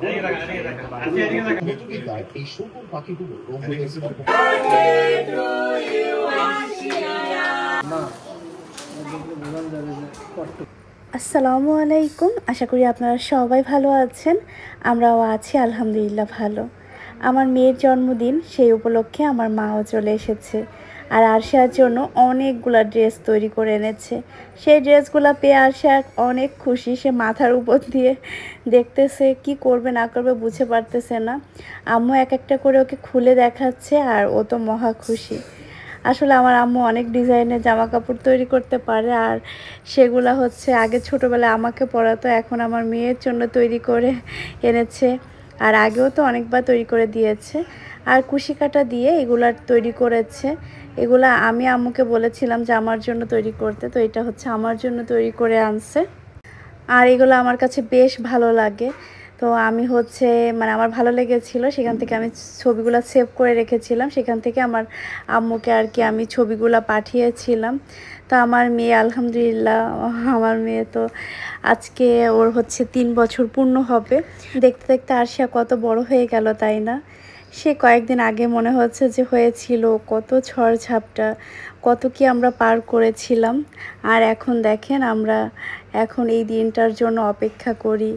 এই সকল পাখিগুলো আসসালামু আলাইকুম। আশা করি আপনারা সবাই ভালো আছেন। আমরাও আছি আলহামদুলিল্লাহ ভালো। আমার মেয়ের জন্মদিন, সেই উপলক্ষে আমার মাও চলে এসেছে আর আরশার জন্য অনেকগুলো ড্রেস তৈরি করে এনেছে। সেই ড্রেসগুলো পেয়ে আরশা অনেক খুশি, সে মাথার উপর দিয়ে দেখতেছে, কি করবে না করবে বুঝে পারতেছে না। আম্মু এক একটা করে ওকে খুলে দেখাচ্ছে আর ও তো মহা খুশি। আসলে আমার আম্মু অনেক ডিজাইনের জামা কাপড় তৈরি করতে পারে, আর সেগুলো হচ্ছে আগে ছোটোবেলায় আমাকে পরাতো, এখন আমার মেয়ের জন্য তৈরি করে এনেছে। আর আগেও তো অনেকবার তৈরি করে দিয়েছে। আর কুশি কাটা দিয়ে এগুলা তৈরি করেছে। এগুলা আমি আম্মুকে বলেছিলাম যে আমার জন্য তৈরি করতে, তো এটা হচ্ছে আমার জন্য তৈরি করে আনছে। আর এগুলো আমার কাছে বেশ ভালো লাগে। তো আমি হচ্ছে আমার ভালো লেগেছিল, সেখান থেকে আমি ছবিগুলো সেভ করে রেখেছিলাম। সেখান থেকে আমার আম্মুকে আর কি আমি ছবিগুলো পাঠিয়েছিলাম। তো আমার মেয়ে আলহামদুলিল্লাহ, আমার মেয়ে তো আজকে ওর হচ্ছে 3 বছর পূর্ণ হবে। দেখতে দেখতে আরশা কত বড় হয়ে গেল, তাই না? সে কয়েকদিন আগে মনে হচ্ছে যে হয়েছিল, কত ঝড়-ঝাপটা, কত কি আমরা পার করেছিলাম। আর এখন দেখেন আমরা এখন এই দিনটার জন্য অপেক্ষা করি।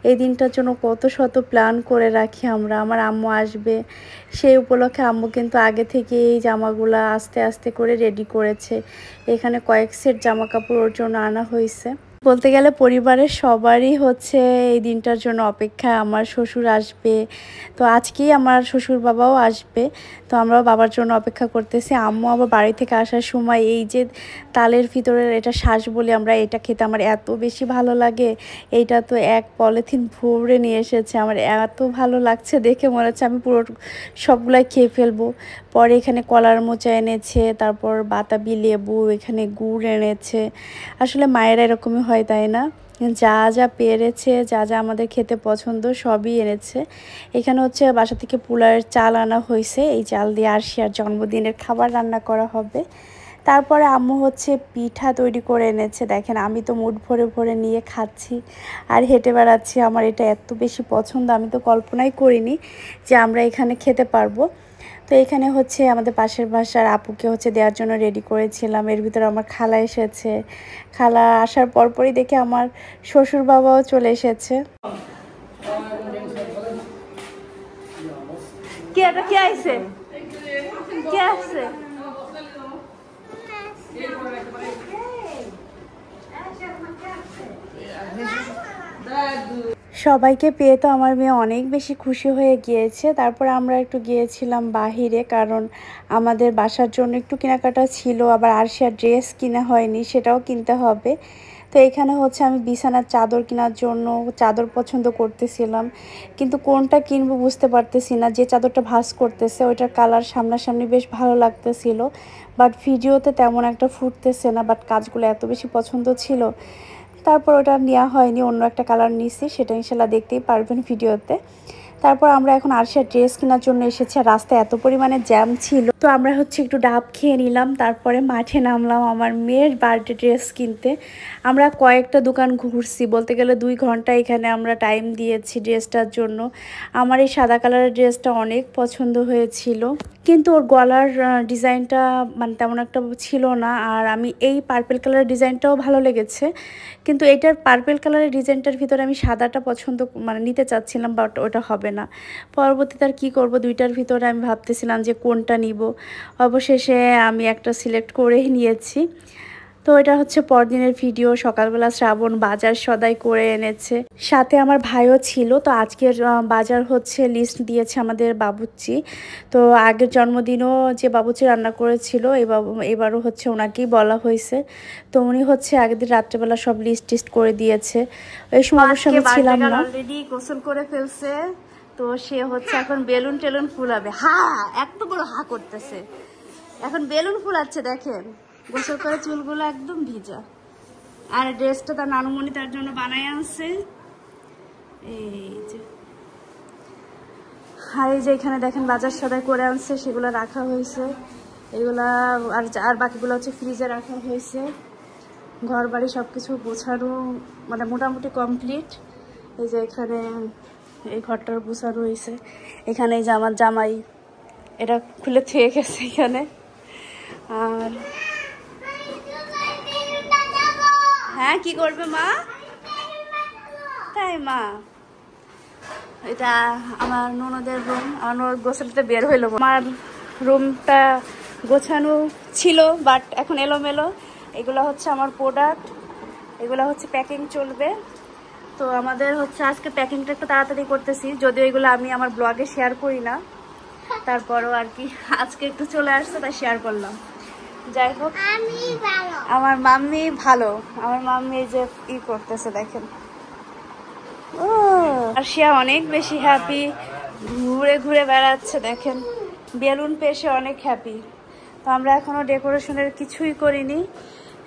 এই দিনটার জন্য কত শত প্ল্যান করে রাখি আমরা। আমার আম্মু আসবে, সেই উপলক্ষে আম্মু কিন্তু আগে থেকে এই জামাগুলা আস্তে আস্তে করে রেডি করেছে। এখানে কয়েক সেট জামা কাপড় ওর জন্য আনা হয়েছে। বলতে গেলে পরিবারের সবারই হচ্ছে এই দিনটার জন্য অপেক্ষা। আমার শ্বশুর আসবে, তো আজকেই আমার শ্বশুর বাবাও আসবে, তো আমরাও বাবার জন্য অপেক্ষা করতেছি। আম্মু আবার বাড়ি থেকে আসার সময় এই যে তালের ভিতরের এটা শ্বাস বলি আমরা, এটা খেতে আমার এত বেশি ভালো লাগে। এইটা তো এক পলিথিন ভরে নিয়ে এসেছে, আমার এত ভালো লাগছে দেখে মনে হচ্ছে আমি পুরো সবগুলাই খেয়ে ফেলবো। পরে এখানে কলার মোচা এনেছে, তারপর বাতাবি লেবু, এখানে গুড় এনেছে। আসলে মায়েরা এরকমই হয়, তাই না? যা যা পেরেছে, যা যা আমাদের খেতে পছন্দ সবই এনেছে। এখানে হচ্ছে বাসা থেকে পোলার চাল আনা হয়েছে, এই চাল দিয়ে আরশিয়ার জন্মদিনের খাবার রান্না করা হবে। তারপরে আম্মু হচ্ছে পিঠা তৈরি করে এনেছে। দেখেন আমি তো মুঠ ভরে ভরে নিয়ে খাচ্ছি আর হেঁটে বেড়াচ্ছি। আমার এটা এত বেশি পছন্দ, আমি তো কল্পনাই করিনি যে আমরা এখানে খেতে পারবো। তো এখানে হচ্ছে আমাদের পাশের বাসার আপুকে হচ্ছে দেওয়ার জন্য রেডি করেছিলাম। এর ভিতরে আমার খালা এসেছে। খালা আসার পরপরই দেখে আমার শ্বশুর বাবাও চলে এসেছে। কে আইছে? কে আসছে? সবাইকে পেয়ে তো আমার মেয়ে অনেক বেশি খুশি হয়ে গিয়েছে। তারপর আমরা একটু গিয়েছিলাম বাহিরে, কারণ আমাদের বাসার জন্য একটু কেনাকাটা ছিল, আবার আরশিয়ার ড্রেস কিনা হয়নি, সেটাও কিনতে হবে। তো এখানে হচ্ছে আমি বিছানার চাদর কেনার জন্য চাদর পছন্দ করতেছিলাম, কিন্তু কোনটা কিনবো বুঝতে পারতেছি না। যে চাদরটা ভাঁজ করতেছে ওইটার কালার সামনাসামনি বেশ ভালো লাগতেছিল, বাট ভিডিওতে তেমন একটা ফুটতেছে না, বাট কাজগুলো এত বেশি পছন্দ ছিল। তারপর ওটা নেওয়া হয়নি, অন্য একটা কালার নিছি, সেটা ইনশাল্লাহ দেখতেই পারবেন ভিডিওতে। তারপর আমরা এখন আরশিয়ার ড্রেস কেনার জন্য এসেছি। আর রাস্তায় এত পরিমাণে জ্যাম ছিল, তো আমরা হচ্ছে একটু ডাব খেয়ে নিলাম, তারপরে মাঠে নামলাম আমার মেয়ের বার্থডে ড্রেস কিনতে। আমরা কয়েকটা দোকান ঘুরছি, বলতে গেলে 2 ঘন্টা এখানে আমরা টাইম দিয়েছি ড্রেসটার জন্য। আমার এই সাদা কালারের ড্রেসটা অনেক পছন্দ হয়েছিল, কিন্তু ওর গলার ডিজাইনটা তেমন একটা ছিল না। আর আমি এই পার্পেল কালারের ডিজাইনটাও ভালো লেগেছে, কিন্তু এটার পার্পেল কালারের ডিজাইনটার ভিতরে আমি সাদাটা পছন্দ নিতে চাচ্ছিলাম, বাট ওটা হবে না। পরবর্তীতে আর কী করবো, দুইটার ভিতরে আমি ভাবতেছিলাম যে কোনটা নিব। অবশেষে আমি একটা সিলেক্ট করেই নিয়েছি। তো এটা হচ্ছে পরদিনের ভিডিও। সকালবেলা শ্রাবণ বাজার সদাই করে এনেছে, সাথে আমার ভাইও ছিল। তো আজকের বাজার হচ্ছে লিস্ট দিয়েছে আমাদের বাবুর্চি। তো আগের জন্মদিনও যে বাবুর্চি রান্না করেছিল, এবারও হচ্ছে ওনাকেই বলা হয়েছে। তো উনি হচ্ছে আগের দিন রাত্রেবেলা সব লিস্ট করে দিয়েছে। এই সময় অবশ্য আমি ছিলাম না। অলরেডি গোসল করে ফেলছে, তো সে হচ্ছে এখন বেলুন টেলুন ফুলাবে। এত বড় করতেছে, এখন বেলুন ফুলাচ্ছে দেখেন। গোসল করে চুলগুলো একদম ভিজা, আর ড্রেসটা তার নানুমণি তার জন্য বানায় আনছে। এই যে, আর এই যে এখানে দেখেন বাজার সদাই করে আনছে, সেগুলো রাখা হয়েছে। এগুলা আর বাকিগুলো হচ্ছে ফ্রিজে রাখা হয়েছে। ঘর বাড়ি সব কিছু গোছানো মোটামুটি কমপ্লিট। এই যে এখানে এই ঘরটার বুসা রয়েছে এখানে, যে আমার জামাই এটা খুলে থুয়ে গেছে এখানে। আর হ্যাঁ, কি করবে মা? তাই মা, এটা আমার ননদের রুম। আমার ননদ গোছাতে বের হইলো। আমার রুমটা গোছানো ছিল বাট এখন এলোমেলো। এগুলো হচ্ছে আমার প্রোডাক্ট, এগুলো হচ্ছে প্যাকিং চলবে। তো আমাদের হচ্ছে আজকে প্যাকিংটা একটু তাড়াতাড়ি করতেছি, যদিও এগুলো আমি আমার ব্লগে শেয়ার করি না, তারপরও আর কি আজকে একটু চলে আসছে তাই শেয়ার করলাম। যাই হোক, আমার মাম্মি ভালো, আমার মাম্মি যে করতেছে দেখেন। ও আরশিয়া অনেক বেশি হ্যাপি, ঘুরে ঘুরে বেড়াচ্ছে দেখেন, বেলুন পেশে অনেক হ্যাপি। তো আমরা এখনো ডেকোরেশনের কিছুই করিনি,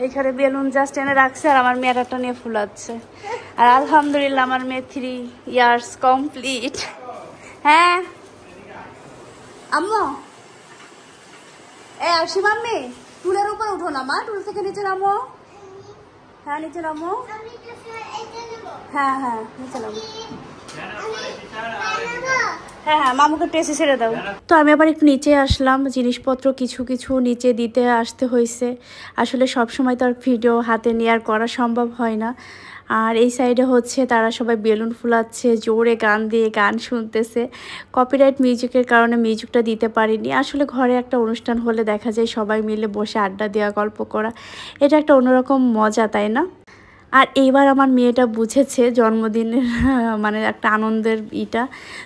এখানে বেলুন জাস্ট এনে রাখছে আর আমার মেয়েটা নিয়ে ফুলাচ্ছে। আর আলহামদুলিল্লাহ আমার মেয়ে 3 ইয়ার্স কমপ্লিট। হ্যাঁ আম্মু, আরশি মাম্মি টুলের উপর উঠো না মা, টুল থেকে নিচে নামো। হ্যাঁ নিচে নামো, হ্যাঁ হ্যাঁ নিচে নামো। হ্যাঁ হ্যাঁ মামুকে টেসি ছেড়ে দাও। তো আমি আবার একটু নিচে আসলাম, জিনিসপত্র কিছু কিছু নিচে দিতে আসতে হয়েছে। আসলে সব সময় তো আর ভিডিও হাতে নিয়ে আর করা সম্ভব হয় না। আর এই সাইডে হচ্ছে তারা সবাই বেলুন ফুলাচ্ছে, জোরে গান দিয়ে গান শুনতেছে। কপিরাইট মিউজিকের কারণে মিউজিকটা দিতে পারিনি। আসলে ঘরে একটা অনুষ্ঠান হলে দেখা যায় সবাই মিলে বসে আড্ডা দেওয়া, গল্প করা, এটা একটা অন্যরকম মজা, তাই না? আর এইবার আমার মেয়েটা বুঝেছে জন্মদিনের মানে একটা আনন্দের ইটা,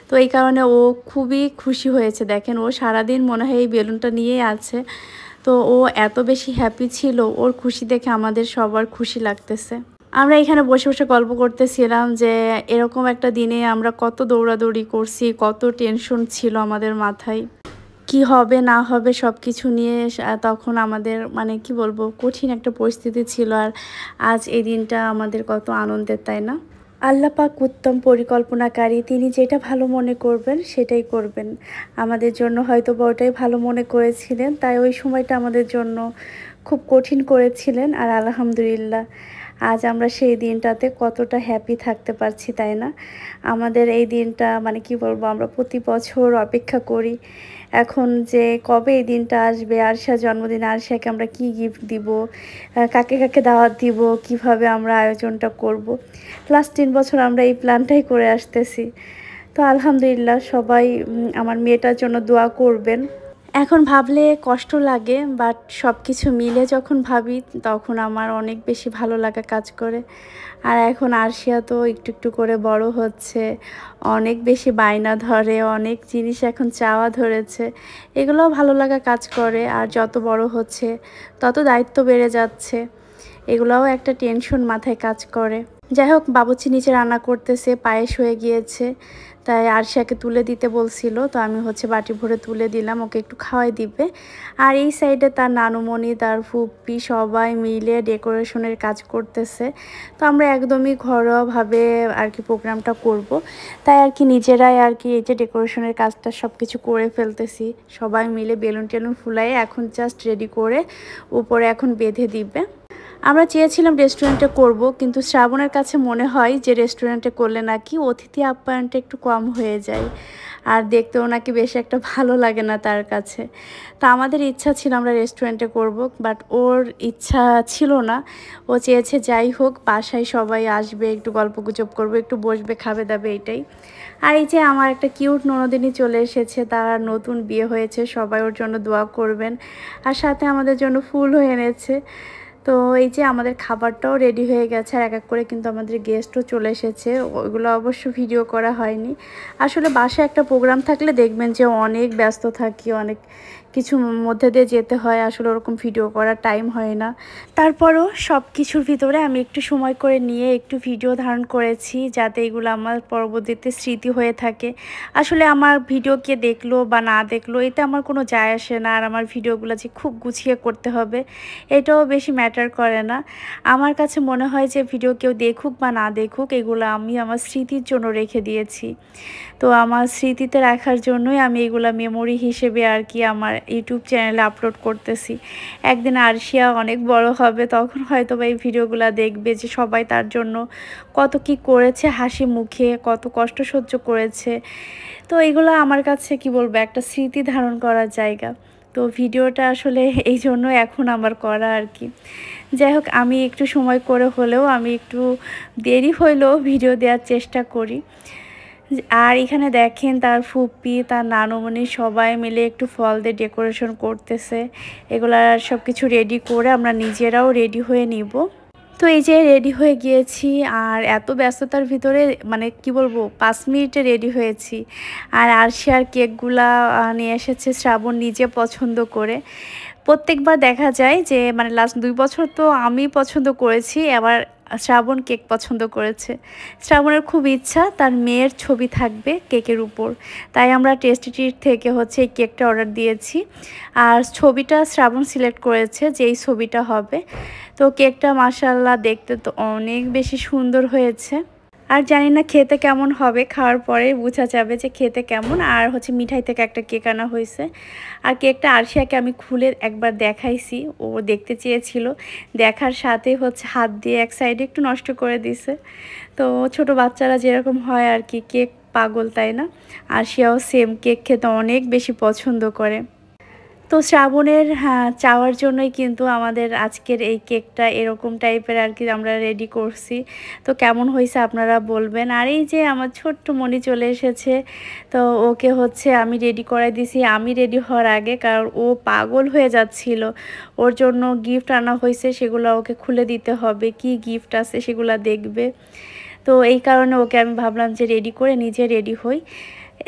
তো এই কারণে ও খুবই খুশি হয়েছে। দেখেন ও সারাদিন মনে হয় এই বেলুনটা নিয়েই আছে। তো ও এত বেশি হ্যাপি ছিল, ওর খুশি দেখে আমাদের সবার খুশি লাগতেছে। আমরা এখানে বসে বসে গল্প করতেছিলাম যে এরকম একটা দিনে আমরা কত দৌড়াদৌড়ি করছি, কত টেনশন ছিল আমাদের মাথায়, কি হবে না হবে সব কিছু নিয়ে। তখন আমাদের মানে কি বলবো, কঠিন একটা পরিস্থিতি ছিল। আর আজ এই দিনটা আমাদের কত আনন্দের, তাই না? আল্লাহ পাক উত্তম পরিকল্পনাকারী, তিনি যেটা ভালো মনে করবেন সেটাই করবেন। আমাদের জন্য হয়তো বা ওটাই ভালো মনে করেছিলেন, তাই ওই সময়টা আমাদের জন্য খুব কঠিন করেছিলেন। আর আলহামদুলিল্লাহ আজ আমরা সেই দিনটাতে কতটা হ্যাপি থাকতে পারছি, তাই না? আমাদের এই দিনটা মানে কি বলবো, আমরা প্রতি বছর অপেক্ষা করি এখন যে কবে এই দিনটা আসবে। আরশা জন্মদিনে আরশাকে আমরা কি গিফট দিব, কাকে কাকে দাওয়াত দিব, কিভাবে আমরা আয়োজনটা করব। লাস্ট 3 বছর আমরা এই প্ল্যানটাই করে আসতেছি। তো আলহামদুলিল্লাহ সবাই আমার মেয়েটার জন্য দোয়া করবেন। এখন ভাবলে কষ্ট লাগে, বাট সব কিছু মিলে যখন ভাবি তখন আমার অনেক বেশি ভালো লাগা কাজ করে। আর এখন আরশিয়া তো একটু একটু করে বড় হচ্ছে, অনেক বেশি বায়না ধরে, অনেক জিনিস এখন চাওয়া ধরেছে, এগুলোও ভালো লাগা কাজ করে। আর যত বড় হচ্ছে তত দায়িত্ব বেড়ে যাচ্ছে, এগুলোও একটা টেনশন মাথায় কাজ করে। যাই হোক, বাবুচি নিচে রান্না করতেছে, পায়েস হয়ে গিয়েছে, তাই আরশিয়াকে তুলে দিতে বলছিল, তো আমি হচ্ছে বাটি ভরে তুলে দিলাম, ওকে একটু খাওয়াই দিবে। আর এই সাইডে তার নানুমণি, তার ফুপ্পি সবাই মিলে ডেকোরেশনের কাজ করতেছে। তো আমরা একদমই ঘরোয়াভাবে আর কি প্রোগ্রামটা করব, তাই আর কি নিজেরাই আর কি এই যে ডেকোরেশনের কাজটা সব কিছু করে ফেলতেছি। সবাই মিলে বেলুন টেলুন ফুলাই এখন জাস্ট রেডি করে উপরে এখন বেঁধে দিবে। আমরা চেয়েছিলাম রেস্টুরেন্টে করব, কিন্তু শ্রাবণের কাছে মনে হয় যে রেস্টুরেন্টে করলে নাকি অতিথি আপ্যায়নটা একটু কম হয়ে যায়, আর দেখতেও নাকি বেশ একটা ভালো লাগে না তার কাছে। তা আমাদের ইচ্ছা ছিল আমরা রেস্টুরেন্টে করব, বাট ওর ইচ্ছা ছিল না। ও চেয়েছে যাই হোক বাসায় সবাই আসবে, একটু গল্পগুজব করবো, একটু বসবে, খাবে দাবে, এটাই। আর এই যে আমার একটা কিউট ননদিনী চলে এসেছে, তার নতুন বিয়ে হয়েছে, সবাই ওর জন্য দোয়া করবেন। আর সাথে আমাদের জন্য ফুলও এনেছে। তো এই যে আমাদের খাবারটাও রেডি হয়ে গেছে, আর এক এক করে কিন্তু আমাদের গেস্টও চলে এসেছে, ওইগুলো অবশ্য ভিডিও করা হয়নি। আসলে বাসায় একটা প্রোগ্রাম থাকলে দেখবেন যে অনেক ব্যস্ত থাকি, অনেক কিছুর মধ্যে দিয়ে যেতে হয়, আসলে ওরকম ভিডিও করার টাইম হয় না। তারপরও সব কিছুর ভিতরে আমি একটু সময় করে নিয়ে একটু ভিডিও ধারণ করেছি, যাতে এগুলো আমার পরবর্তীতে স্মৃতি হয়ে থাকে। আসলে আমার ভিডিও কে দেখলো বা না দেখলো এতে আমার কোনো যায় আসে না, আর আমার ভিডিওগুলো যে খুব গুছিয়ে করতে হবে এটাও বেশি ম্যাটার করে না। আমার কাছে মনে হয় যে ভিডিও কেউ দেখুক বা না দেখুক, এগুলো আমি আমার স্মৃতির জন্য রেখে দিয়েছি। তো আমার স্মৃতিতে রাখার জন্যই আমি এগুলো মেমোরি হিসেবে আর কি আমার ইউটিউব চ্যানেলে আপলোড করতেছি। একদিন আরশিয়া অনেক বড় হবে, তখন হয়তো বা এই ভিডিওগুলো দেখবে যে সবাই তার জন্য কত কি করেছে, হাসি মুখে কত কষ্ট সহ্য করেছে। তো এগুলো আমার কাছে কি বলবো, একটা স্মৃতি ধারণ করার জায়গা। তো ভিডিওটা আসলে এই জন্য এখন আমার করা আর কি। যাই হোক, আমি একটু সময় করে হলেও আমি একটু দেরি হইলেও ভিডিও দেওয়ার চেষ্টা করি। আর এখানে দেখেন তার ফুপি, তার নানুমণি সবাই মিলে একটু ফল দিয়ে ডেকোরেশন করতেছে। এগুলা সব কিছু রেডি করে আমরা নিজেরাও রেডি হয়ে নিব। তো এই যে রেডি হয়ে গিয়েছি, আর এত ব্যস্ততার ভিতরে মানে কি বলবো 5 মিনিটে রেডি হয়েছি। আর আরশিয়ার কেকগুলা নিয়ে এসেছে শ্রাবণ নিজে পছন্দ করে। প্রত্যেকবার দেখা যায় যে মানে লাস্ট 2 বছর তো আমি পছন্দ করেছি, এবার শ্রাবণ কেক পছন্দ করেছে। শ্রাবণের খুব ইচ্ছা তার মেয়ের ছবি থাকবে কেকের উপর, তাই আমরা টেস্টি ট্রিট থেকে হচ্ছে এই কেকটা অর্ডার দিয়েছি। আর ছবিটা শ্রাবণ সিলেক্ট করেছে যে এই ছবিটা হবে। তো কেকটা মাশাআল্লাহ দেখতে তো অনেক বেশি সুন্দর হয়েছে। আর জানি না খেতে কেমন হবে, খাওয়ার পরে বোঝা যাবে যে খেতে কেমন। আর হচ্ছে মিঠাই থেকে একটা কেক আনা হয়েছে। আর কেকটা আরশিয়াকে আমি খুলে একবার দেখাইছি, ও দেখতে চেয়েছিল, দেখার সাথে হচ্ছে হাত দিয়ে এক সাইডে একটু নষ্ট করে দিছে। তো ছোট বাচ্চারা যেরকম হয় আর কি, কেক পাগল তাই না? আরশিয়াও সেম কেক খেতে অনেক বেশি পছন্দ করে। তো শ্রাবণের চাওয়ার জন্যই কিন্তু আমাদের আজকের এই কেকটা এরকম টাইপের আর কি আমরা রেডি করছি। তো কেমন হয়েছে আপনারা বলবেন। আর এই যে আমার ছোট্ট মনি চলে এসেছে, তো ওকে হচ্ছে আমি রেডি করাই দিছি আমি রেডি হওয়ার আগে, কারণ ও পাগল হয়ে যাচ্ছিল। ওর জন্য গিফট আনা হয়েছে, সেগুলো ওকে খুলে দিতে হবে, কি গিফট আছে সেগুলো দেখবে। তো এই কারণে ওকে আমি ভাবলাম যে রেডি করে নিজে রেডি হই।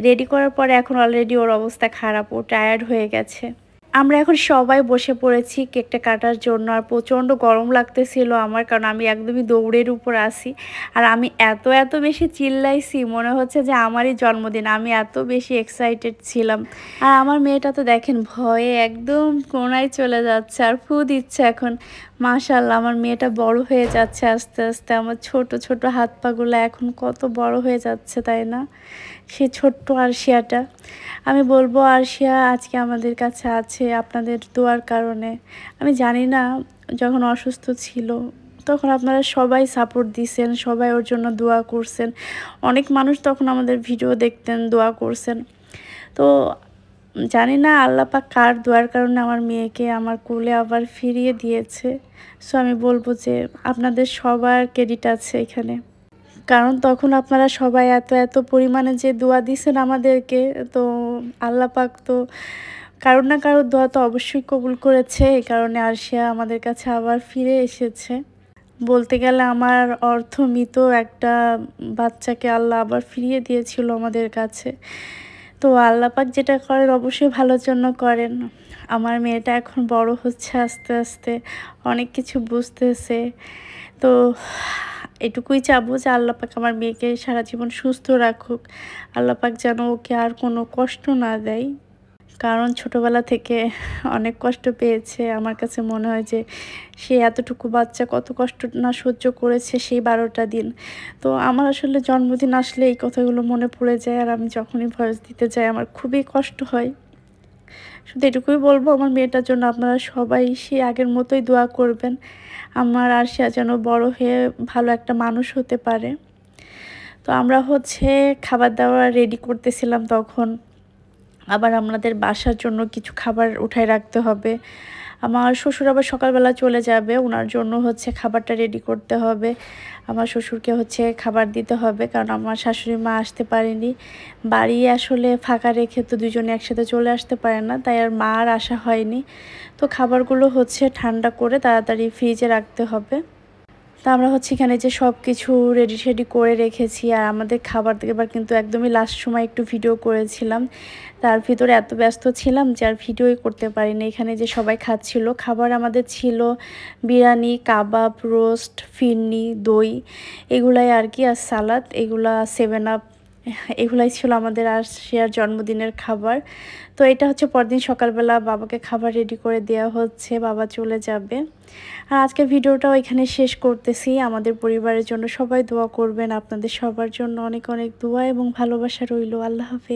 রেডি করার পরে এখন অলরেডি ওর অবস্থা খারাপ, ও টায়ার্ড হয়ে গেছে। আমরা এখন সবাই বসে পড়েছি কেকটা কাটার জন্য। আর প্রচণ্ড গরম লাগতেছিল আমার, কারণ আমি একদমই দৌড়ের উপর আসি। আর আমি এত বেশি চিল্লাইছি, মনে হচ্ছে যে আমারই জন্মদিন, আমি এত বেশি এক্সাইটেড ছিলাম। আর আমার মেয়েটা তো দেখেন ভয়ে একদম কোনায় চলে যাচ্ছে আর ফু দিচ্ছে এখন। মাশাআল্লাহ, আমার মেয়েটা বড় হয়ে যাচ্ছে আস্তে আস্তে। আমার ছোট ছোট হাত পাগুলো এখন কত বড় হয়ে যাচ্ছে তাই না? সে ছোট্ট আরশিয়াটা, আমি বলবো আরশিয়া আজকে আমাদের কাছে আছে আপনাদের দোয়ার কারণে। আমি জানি না, যখন অসুস্থ ছিল তখন আপনারা সবাই সাপোর্ট দিছেন, সবাই ওর জন্য দোয়া করছেন। অনেক মানুষ তখন আমাদের ভিডিও দেখতেন, দোয়া করছেন। তো জানি না আল্লাহ পাক কার দোয়ার কারণে আমার মেয়েকে আমার কোলে আবার ফিরিয়ে দিয়েছে। সো আমি বলবো যে আপনাদের সবার ক্রেডিট আছে এখানে, কারণ তখন আপনারা সবাই এত পরিমাণে যে দোয়া দিছেন আমাদেরকে, তো আল্লাহ পাক তো কারোর না কারোর দোয়া তো অবশ্যই কবুল করেছে। এই কারণে আরশিয়া আমাদের কাছে আবার ফিরে এসেছে। বলতে গেলে আমার অর্থমিত একটা বাচ্চাকে আল্লাহ আবার ফিরিয়ে দিয়েছিল আমাদের কাছে। তো আল্লাহ পাক যেটা করেন অবশ্যই ভালোর জন্য করেন। আমার মেয়েটা এখন বড় হচ্ছে আস্তে আস্তে, অনেক কিছু বুঝতেছে। তো এটুকুই চাবো যে আল্লাহ পাক আমার মেয়েকে সারা জীবন সুস্থ রাখুক। আল্লাহ পাক যেন ওকে আর কোনো কষ্ট না দেয়, কারণ ছোটোবেলা থেকে অনেক কষ্ট পেয়েছে। আমার কাছে মনে হয় যে সে এতটুকু বাচ্চা কত কষ্ট না সহ্য করেছে সেই 12টা দিন। তো আমার আসলে জন্মদিন আসলে এই কথাগুলো মনে পড়ে যায়, আর আমি যখনই ভয়েস দিতে যাই আমার খুবই কষ্ট হয়। শুধু এটুকুই বলবো, আমার মেয়েটার জন্য আপনারা সবাই সে আগের মতোই দোয়া করবেন, আমার আর সে যেন বড় হয়ে ভালো একটা মানুষ হতে পারে। তো আমরা হচ্ছে খাবার দাবার রেডি করতেছিলাম তখন। আবার আমাদের বাসার জন্য কিছু খাবার উঠায় রাখতে হবে। আমার শ্বশুর আবার সকালবেলা চলে যাবে, ওনার জন্য হচ্ছে খাবারটা রেডি করতে হবে। আমার শ্বশুরকে হচ্ছে খাবার দিতে হবে, কারণ আমার শাশুড়ি মা আসতে পারেনি। বাড়ি আসলে ফাঁকা রেখে তো দুজনে একসাথে চলে আসতে পারে না, তাই আর মা আর আসা হয়নি। তো খাবারগুলো হচ্ছে ঠান্ডা করে তাড়াতাড়ি ফ্রিজে রাখতে হবে। তা আমরা হচ্ছে এখানে যে সব কিছু রেডি করে রেখেছি। আর আমাদের খাবার দেবার কিন্তু একদমই লাস্ট সময় একটু ভিডিও করেছিলাম, তার ভিতরে এত ব্যস্ত ছিলাম যে আর ভিডিওই করতে পারিনি। এখানে যে সবাই খাচ্ছিল, খাবার আমাদের ছিল বিরিয়ানি, কাবাব, রোস্ট, ফিরনি, দই, এগুলাই আর কি, আর সালাদ, এগুলা 7 আপ, এগুলাই ছিল আমাদের আরশিয়ার জন্মদিনের খাবার। তো এটা হচ্ছে পরদিন সকালবেলা বাবাকে খাবার রেডি করে দেওয়া হচ্ছে, বাবা চলে যাবে। আর আজকের ভিডিওটাও এখানে শেষ করতেছি। আমাদের পরিবারের জন্য সবাই দোয়া করবেন, আপনাদের সবার জন্য অনেক দোয়া এবং ভালোবাসা রইল। আল্লাহ হাফেজ।